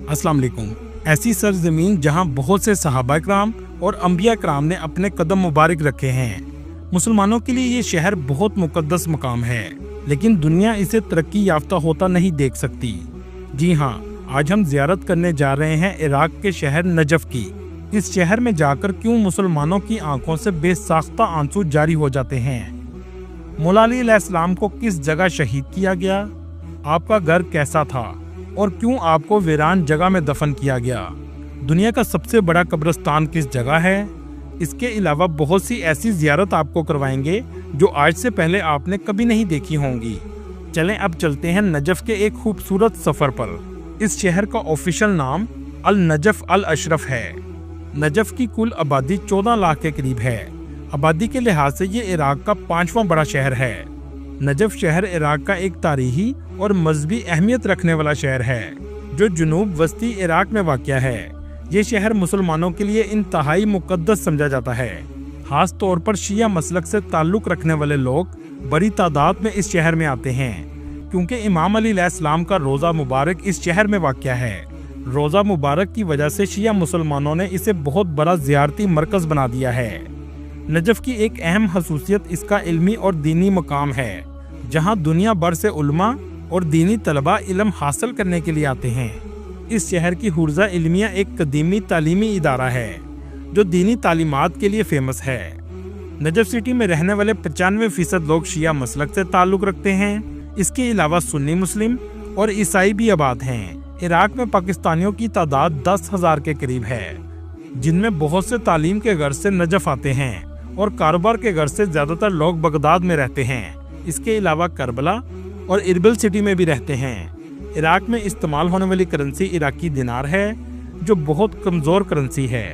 अस्सलाम वालेकुम। ऐसी सरजमीन जहां बहुत से सहाबा कराम और अंबिया कराम ने अपने कदम मुबारक रखे हैं। मुसलमानों के लिए ये शहर बहुत मुकद्दस मकाम है, लेकिन दुनिया इसे तरक्की याफ्ता होता नहीं देख सकती। जी हाँ, आज हम जियारत करने जा रहे हैं इराक के शहर नजफ की। इस शहर में जाकर क्यों मुसलमानों की आंखों से बेसाख्ता आंसू जारी हो जाते हैं। मौला अली अलैहिस्सलाम को किस जगह शहीद किया गया, आपका घर कैसा था और क्यों आपको वीरान जगह में दफन किया गया, दुनिया का सबसे बड़ा कब्रिस्तान किस जगह है। इसके अलावा बहुत सी ऐसी जियारत आपको करवाएंगे जो आज से पहले आपने कभी नहीं देखी होंगी। चलें अब चलते हैं नजफ के एक खूबसूरत सफर पर। इस शहर का ऑफिशियल नाम अल नजफ अल अशरफ है। नजफ की कुल आबादी 14 लाख के करीब है। आबादी के लिहाज से ये इराक का 5वां बड़ा शहर है। नजफ शहर इराक का एक तारीखी और मजहबी अहमियत रखने वाला शहर है जो जुनूब वस्ती इराक में वाक़या है। ये शहर मुसलमानों के लिए इंतहाई मुकद्दस समझा जाता है। खास तौर पर शिया मसलक से ताल्लुक़ रखने वाले लोग बड़ी तादाद में इस शहर में आते हैं, क्योंकि इमाम अली अलैहिस्सलाम का रोज़ा मुबारक इस शहर में वाक़या है। रोज़ा मुबारक की वजह से शिया मुसलमानों ने इसे बहुत बड़ा ज़ियारती मरकज़ बना दिया है। नजफ की एक अहम खसूसियत इसका इल्मी और दीनी मकाम है, जहां दुनिया भर से उलमा और दीनी तलबा इल्म हासिल करने के लिए आते हैं। इस शहर की हुर्जा इल्मिया एक कदीमी तालीमी इदारा है जो दीनी तालीमात के लिए फेमस है। नजफ सिटी में रहने वाले 95% लोग शिया मसलक से ताल्लुक़ रखते हैं। इसके अलावा सुन्नी मुस्लिम और ईसाई भी आबाद हैं। इराक में पाकिस्तानियों की तादाद 10,000 के करीब है, जिनमें बहुत से तालीम के गर्ज से नजफ आते हैं और कारोबार के गर्ज से ज़्यादातर लोग बगदाद में रहते हैं। इसके अलावा करबला और इरबिल सिटी में भी रहते हैं। इराक में इस्तेमाल होने वाली करेंसी इराकी दिनार है, जो बहुत कमज़ोर करेंसी है।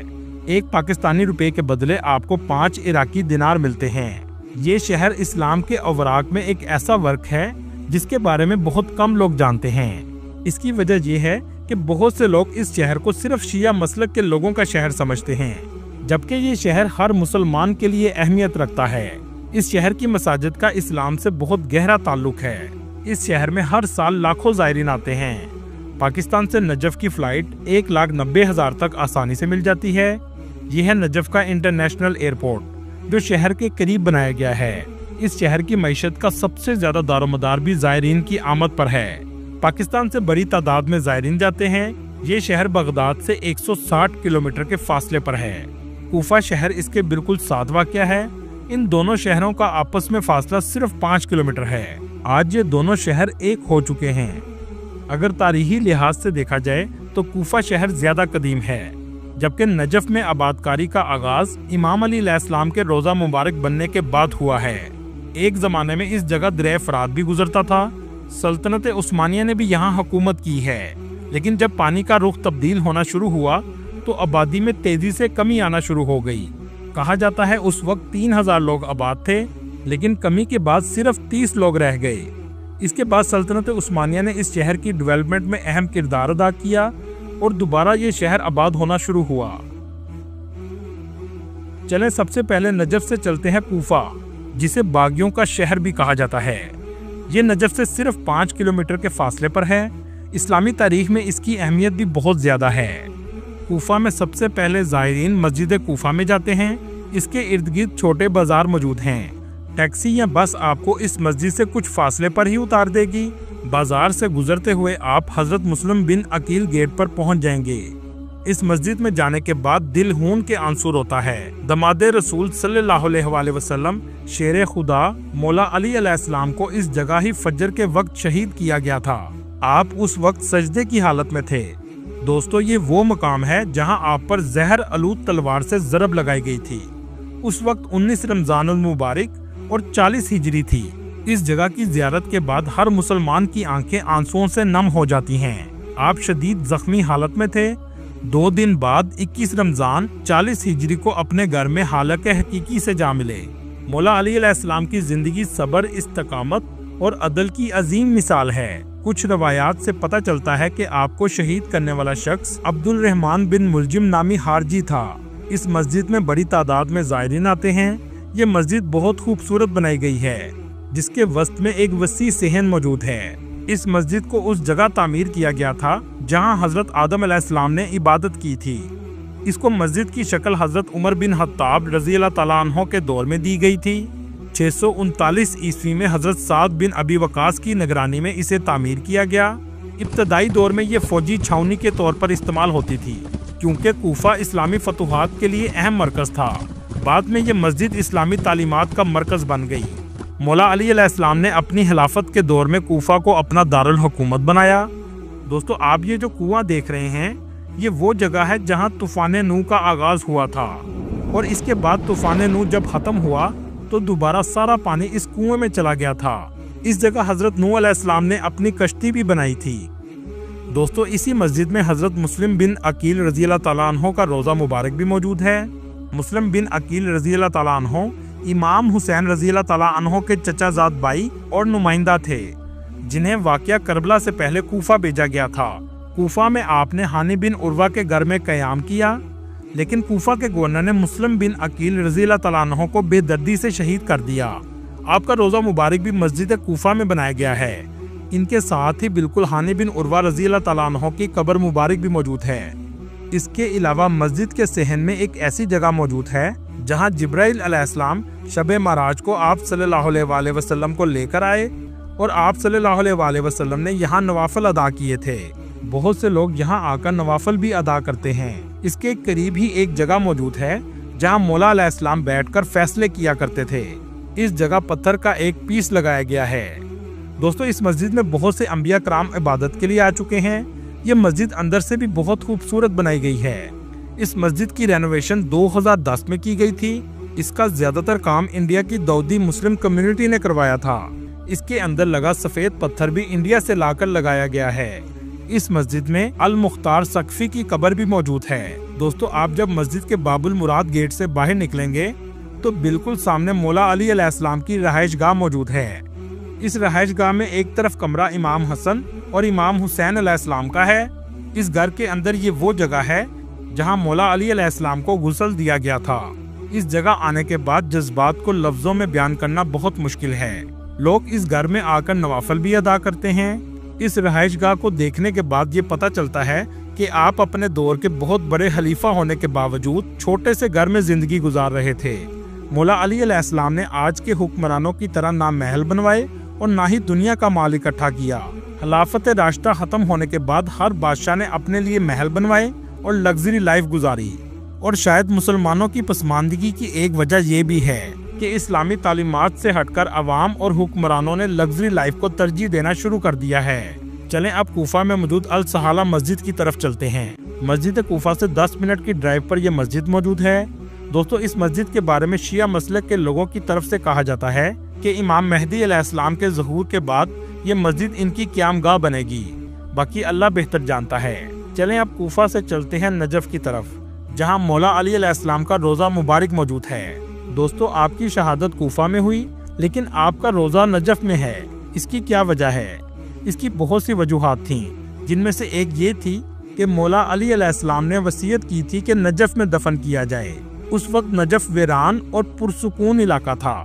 एक पाकिस्तानी रुपए के बदले आपको 5 इराकी दिनार मिलते हैं। ये शहर इस्लाम के अवराक में एक ऐसा वर्क है जिसके बारे में बहुत कम लोग जानते हैं। इसकी वजह यह है कि बहुत से लोग इस शहर को सिर्फ शिया मसलक के लोगों का शहर समझते हैं, जबकि ये शहर हर मुसलमान के लिए अहमियत रखता है। इस शहर की मसाजिद का इस्लाम से बहुत गहरा ताल्लुक है। इस शहर में हर साल लाखों ज़ायरीन आते हैं। पाकिस्तान से नजफ की फ़्लाइट 1,90,000 तक आसानी से मिल जाती है। यह है नजफ का इंटरनेशनल एयरपोर्ट, जो शहर के करीब बनाया गया है। इस शहर की मईशत का सबसे ज़्यादा दारोमदार भी ज़ायरीन की आमद पर है। पाकिस्तान से बड़ी तादाद में ज़ायरीन जाते हैं। ये शहर बगदाद से 160 किलोमीटर के फासले पर है। कूफा शहर इसके बिल्कुल साथ वाक़या है। इन दोनों शहरों का आपस में फासला सिर्फ 5 किलोमीटर है। आज ये दोनों शहर एक हो चुके हैं। अगर तारीखी लिहाज से देखा जाए तो कूफा शहर ज़्यादा कदीम है, जबकि नजफ में आबादकारी का आगाज इमाम अली अलैहिस्सलाम के रोज़ा मुबारक बनने के बाद हुआ है। एक ज़माने में इस जगह दरिया फरात भी गुजरता था। सल्तनत उस्मानिया ने भी यहाँ हुकूमत की है, लेकिन जब पानी का रुख तब्दील होना शुरू हुआ तो आबादी में तेजी से कमी आना शुरू हो गई। कहा जाता है उस वक्त 3,000 लोग आबाद थे, लेकिन कमी के बाद सिर्फ 30 लोग रह गए। इसके बाद सल्तनत उस्मानिया ने इस शहर की डेवलपमेंट में अहम किरदार अदा किया और दोबारा ये शहर आबाद होना शुरू हुआ। चलें सबसे पहले नजफ से चलते हैं कूफा, जिसे बागियों का शहर भी कहा जाता है। ये नजफ से सिर्फ 5 किलोमीटर के फासले पर है। इस्लामी तारीख में इसकी अहमियत भी बहुत ज़्यादा है। कूफा में सबसे पहले ज़ायरीन मस्जिद कूफा में जाते हैं। इसके इर्द गिर्द छोटे बाजार मौजूद हैं। टैक्सी या बस आपको इस मस्जिद से कुछ फासले पर ही उतार देगी। बाजार से गुजरते हुए आप हज़रत मुस्लिम बिन अकील गेट पर पहुंच जाएंगे। इस मस्जिद में जाने के बाद दिल खून के आंसू रोता है। दमादे रसूल सल्लल्लाहु अलैहि वसल्लम शेर खुदा मौला अली अलैहिस्सलाम को इस जगह ही फजर के वक्त शहीद किया गया था। आप उस वक्त सजदे की हालत में थे। दोस्तों, ये वो मकाम है जहां आप पर जहर आलूद तलवार से ज़रब लगाई गई थी। उस वक्त 19 रमज़ान मुबारक और 40 हिजरी थी। इस जगह की ज़ियारत के बाद हर मुसलमान की आंखें आंसुओं से नम हो जाती हैं। आप शदीद जख्मी हालत में थे। 2 दिन बाद 21 रमज़ान 40 हिजरी को अपने घर में हालत हकीकी से जा मिले। मौला अली अलैहिस्सलाम की जिंदगी सब्र, इस्तकामत और अदल की अजीम मिसाल है। कुछ रवायात से पता चलता है कि आपको शहीद करने वाला शख्स अब्दुल रहमान बिन मुलजिम नामी हारजी था। इस मस्जिद में बड़ी तादाद में ज़ायरीन आते हैं। ये मस्जिद बहुत खूबसूरत बनाई गई है, जिसके वस्त में एक वसी सहन मौजूद है। इस मस्जिद को उस जगह तामीर किया गया था जहां हजरत आदम अलैहिस्सलाम ने इबादत की थी। इसको मस्जिद की शक्ल हजरत उमर बिन खत्ताब रज़ी अल्लाह तआला अन्हो के दौर में दी गई थी। 639 ईस्वी में हजरत साद बिन अबी वकास की निगरानी में इसे तामीर किया गया। इब्तदाई दौर में ये फौजी छावनी के तौर पर इस्तेमाल होती थी क्योंकि कूफा इस्लामी फतुहात के लिए अहम मरकज था। बाद में ये मस्जिद इस्लामी तालीमात का मरकज बन गई। मौला अली अलैहिस्सलाम ने अपनी खिलाफत के दौर में कूफा को अपना दारुल हुकूमत बनाया। दोस्तों, आप ये जो कुआं देख रहे हैं, ये वो जगह है जहां तूफान नूह का आगाज हुआ था और इसके बाद तूफान नूह जब खत्म हुआ तो दोबारा सारा पानी इस कुएं में चला गया था। इस जगह हजरत नूह अलैहिस्सलाम ने अपनी कश्ती भी बनाई थी। दोस्तों, इसी मस्जिद में हजरत मुस्लिम बिन अकील रज़ी अल्लाह तआला अन्हो का रोज़ा मुबारक भी मौजूद है। मुस्लिम बिन अकील रज़ी अल्लाह तआला अन्हो इमाम हुसैन रज़ी अल्लाह तआला अन्हो के चचाजाद भाई और नुमाइंदा थे, जिन्हें वाक़या करबला से पहले कूफा भेजा गया था। कूफा में आपने हानी बिन उर्वा के घर में क़याम किया, लेकिन कूफा के गवर्नर ने मुस्लिम बिन अकील रज़ी अल्लाह तआला अन्हो को बेदर्दी से शहीद कर दिया। आपका रोज़ा मुबारक भी मस्जिद कूफा में बनाया गया है। इनके साथ ही बिल्कुल हानी बिन उर्वा रज़ी अल्लाह तआला अन्हो की कब्र मुबारक भी मौजूद है। इसके अलावा मस्जिद के सहन में एक ऐसी जगह मौजूद है जहां जिब्राइल अलैहिस्सलाम शब मराज को आप सल्लल्लाहु अलैहि वसल्लम को लेकर आए और आप सल्लल्लाहु अलैहि वसल्लम ने यहाँ नवाफिल अदा किए थे। बहुत से लोग यहाँ आकर नवाफिल भी अदा करते हैं। इसके करीब ही एक जगह मौजूद है जहाँ मौला अलैहिस्सलाम बैठकर फैसले किया करते थे। इस जगह पत्थर का एक पीस लगाया गया है। दोस्तों, इस मस्जिद में बहुत से अंबिया कराम इबादत के लिए आ चुके हैं। ये मस्जिद अंदर से भी बहुत खूबसूरत बनाई गई है। इस मस्जिद की रेनोवेशन 2010 में की गई थी। इसका ज्यादातर काम इंडिया की दाऊदी मुस्लिम कम्युनिटी ने करवाया था। इसके अंदर लगा सफेद पत्थर भी इंडिया से लाकर लगाया गया है। इस मस्जिद में अल मुख्तार सकफी की कब्र भी मौजूद है। दोस्तों, आप जब मस्जिद के बाबुल मुराद गेट से बाहर निकलेंगे तो बिल्कुल सामने मौला अली अलैहिस्सलाम की रहायश गाह मौजूद है। इस रहायश गाह में एक तरफ कमरा इमाम हसन और इमाम हुसैन अलैहिस्सलाम का है। इस घर के अंदर ये वो जगह है जहां मौला अली अलैहिस्सलाम को गुस्ल दिया गया था। इस जगह आने के बाद जज्बात को लफ्जों में बयान करना बहुत मुश्किल है। लोग इस घर में आकर नवाफिल भी अदा करते हैं। इस रहायश गाह को देखने के बाद ये पता चलता है कि आप अपने दौर के बहुत बड़े खलीफा होने के बावजूद छोटे से घर में जिंदगी गुजार रहे थे। मौला अली अलैहिस्सलाम ने आज के हुक्मरानों की तरह ना महल बनवाए और ना ही दुनिया का माल इकट्ठा किया। खिलाफत राशिदा खत्म होने के बाद हर बादशाह ने अपने लिए महल बनवाए और लग्जरी लाइफ गुजारी। और शायद मुसलमानों की पसमानदगी की एक वजह यह भी है कि इस्लामी तालीमात से हटकर अवाम और हुक्मरानों ने लग्जरी लाइफ को तरजीह देना शुरू कर दिया है। चलें अब कूफा में मौजूद अल सहाला मस्जिद की तरफ चलते हैं। मस्जिद कूफा से 10 मिनट की ड्राइव पर यह मस्जिद मौजूद है। दोस्तों, इस मस्जिद के बारे में शिया मसलक के लोगों की तरफ से कहा जाता है कि इमाम मेहदी अलैहिस्सलाम के ज़हूर के बाद ये मस्जिद इनकी क़यामगाह बनेगी। बाकी अल्लाह बेहतर जानता है। चलें अब कूफा से चलते हैं नजफ की तरफ, जहां मौला अली अलैहिस्सलाम का रोज़ा मुबारक मौजूद है। दोस्तों, आपकी शहादत कूफा में हुई, लेकिन आपका रोज़ा नजफ में है। इसकी क्या वजह है? इसकी बहुत सी वजूहात थीं, जिनमें से एक ये थी कि मौला अली अलैहिस्सलाम ने वसीयत की थी कि नजफ में दफन किया जाए। उस वक्त नजफ वीरान और पुरसुकून इलाका था।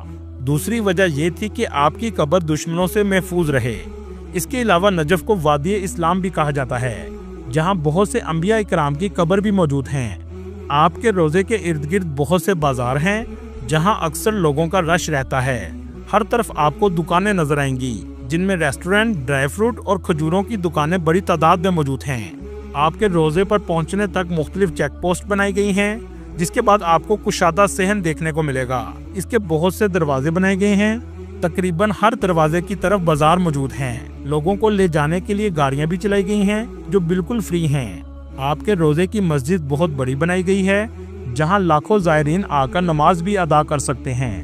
दूसरी वजह यह थी कि आपकी कब्र दुश्मनों से महफूज रहे। इसके अलावा नजफ को वादी इस्लाम भी कहा जाता है, जहां बहुत से अंबिया इकराम की कब्र भी मौजूद हैं। आपके रोज़े के इर्द गिर्द बहुत से बाजार हैं, जहां अक्सर लोगों का रश रहता है। हर तरफ आपको दुकानें नजर आएंगी, जिनमें रेस्टोरेंट, ड्राई फ्रूट और खजूरों की दुकानें बड़ी तादाद में मौजूद हैं। आपके रोज़े पर पहुंचने तक मुख्तलिफ चेक पोस्ट बनाई गई हैं, जिसके बाद आपको कुशादा सहन देखने को मिलेगा। इसके बहुत से दरवाजे बनाए गए हैं। तकरीबन हर दरवाजे की तरफ बाजार मौजूद हैं। लोगों को ले जाने के लिए गाड़ियां भी चलाई गई हैं, जो बिल्कुल फ्री हैं। आपके रोजे की मस्जिद बहुत बड़ी बनाई गई है, जहां लाखों ज़ायरीन आकर नमाज भी अदा कर सकते हैं।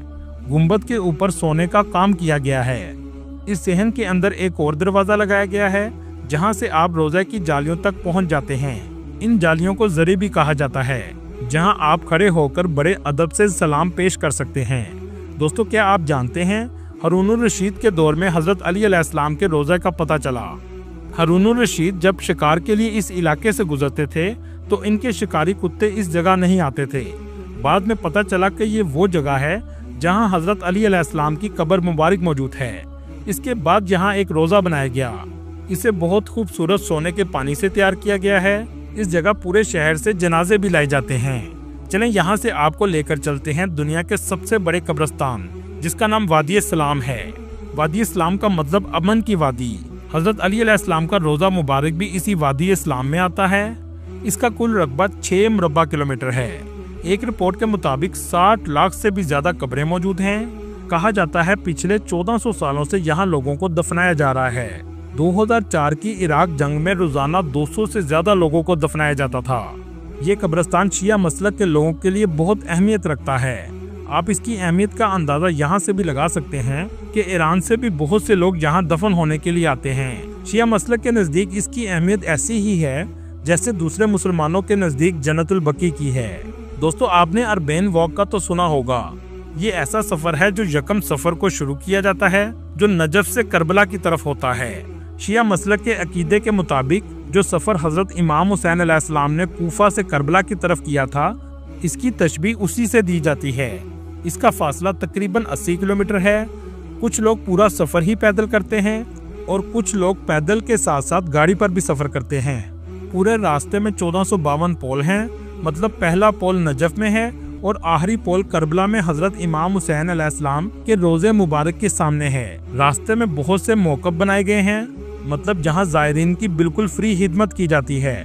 गुंबद के ऊपर सोने का काम किया गया है। इस सहन के अंदर एक और दरवाजा लगाया गया है, जहां से आप रोजे की जालियों तक पहुंच जाते हैं। इन जालियों को जरी भी कहा जाता है, जहां आप खड़े होकर बड़े अदब से सलाम पेश कर सकते हैं। दोस्तों, क्या आप जानते हैं हारून रशीद के दौर में हजरत अली अलैहिस्सलाम के रोज़े का पता चला। हारून रशीद जब शिकार के लिए इस इलाके से गुजरते थे तो इनके शिकारी कुत्ते इस जगह नहीं आते थे। बाद में पता चला कि ये वो जगह है जहां हजरत अली अलैहिस्सलाम की कब्र मुबारक मौजूद है। اس کے بعد यहाँ एक रोजा बनाया गया। इसे बहुत खूबसूरत सोने के पानी से तैयार किया गया है। इस जगह पूरे शहर से जनाजे भी लाए जाते हैं। चलें यहाँ से आपको लेकर चलते हैं दुनिया के सबसे बड़े कब्रिस्तान, जिसका नाम वादी इस्लाम है। वादी इस्लाम का मतलब अमन की वादी। हजरत अली अलैहिस्सलाम का रोजा मुबारक भी इसी वादी इस्लाम में आता है। इसका कुल रकबा 6 मुरब्बा किलोमीटर है। एक रिपोर्ट के मुताबिक 60 लाख से भी ज्यादा कब्रें मौजूद हैं। कहा जाता है पिछले 1400 सालों से यहाँ लोगों को दफनाया जा रहा है। 2004 की इराक जंग में रोजाना 200 से ज्यादा लोगों को दफनाया जाता था। ये कब्रिस्तान शिया मसलक के लोगों के लिए बहुत अहमियत रखता है। आप इसकी अहमियत का अंदाजा यहाँ से भी लगा सकते हैं कि ईरान से भी बहुत से लोग यहाँ दफन होने के लिए आते हैं। शिया मसलक के नजदीक इसकी अहमियत ऐसी ही है जैसे दूसरे मुसलमानों के नजदीक जन्नतुल बकी की है। दोस्तों, आपने अरबैन वॉक का तो सुना होगा। ये ऐसा सफर है जो यकम सफर को शुरू किया जाता है, जो नजफ से करबला की तरफ होता है। शिया मसलक के अकीदे के मुताबिक जो सफर हजरत इमाम हुसैन अलैहिस्सलाम ने कूफा से करबला की तरफ किया था, इसकी तशबीह उसी से दी जाती है। इसका फासला तकरीबन 80 किलोमीटर है। कुछ लोग पूरा सफर ही पैदल करते हैं और कुछ लोग पैदल के साथ साथ गाड़ी पर भी सफर करते हैं। पूरे रास्ते में 1452 पोल हैं, मतलब पहला पोल नजफ में है और आखिरी पोल करबला में हजरत इमाम हुसैन अलैहिस्सलाम के रोजे मुबारक के सामने है। रास्ते में बहुत से मौक़िफ़ बनाए गए हैं, मतलब जहां ज़ायरीन की बिल्कुल फ्री खिदमत की जाती है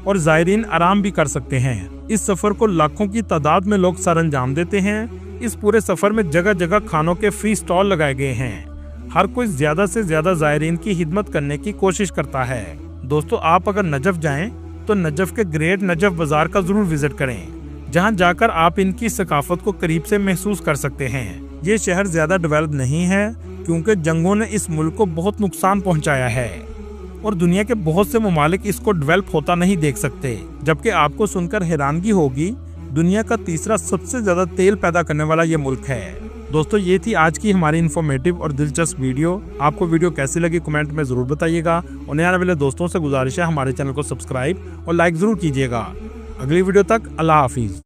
और ज़ायरीन आराम भी कर सकते हैं। इस सफर को लाखों की तादाद में लोग सरअंजाम देते हैं। इस पूरे सफर में जगह जगह खानों के फ्री स्टॉल लगाए गए हैं। हर कोई ज्यादा से ज्यादा ज़ायरीन की खिदमत करने की कोशिश करता है। दोस्तों, आप अगर नजफ जाएं तो नजफ के ग्रेट नजफ बाजार का जरूर विजिट करें, जहां जाकर आप इनकी सकाफत को करीब से महसूस कर सकते हैं। ये शहर ज्यादा डेवलप नहीं है क्योंकि जंगों ने इस मुल्क को बहुत नुकसान पहुंचाया है और दुनिया के बहुत से ममालिक इसको डेवलप होता नहीं देख सकते। जबकि आपको सुनकर हैरानगी होगी, दुनिया का तीसरा सबसे ज्यादा तेल पैदा करने वाला ये मुल्क है। दोस्तों, ये थी आज की हमारी इन्फॉर्मेटिव और दिलचस्प वीडियो। आपको वीडियो कैसी लगी कमेंट में जरूर बताइएगा और नए आने वाले दोस्तों से गुजारिश है हमारे चैनल को सब्सक्राइब और लाइक जरूर कीजिएगा। अगली वीडियो तक अल्लाह हाफिज।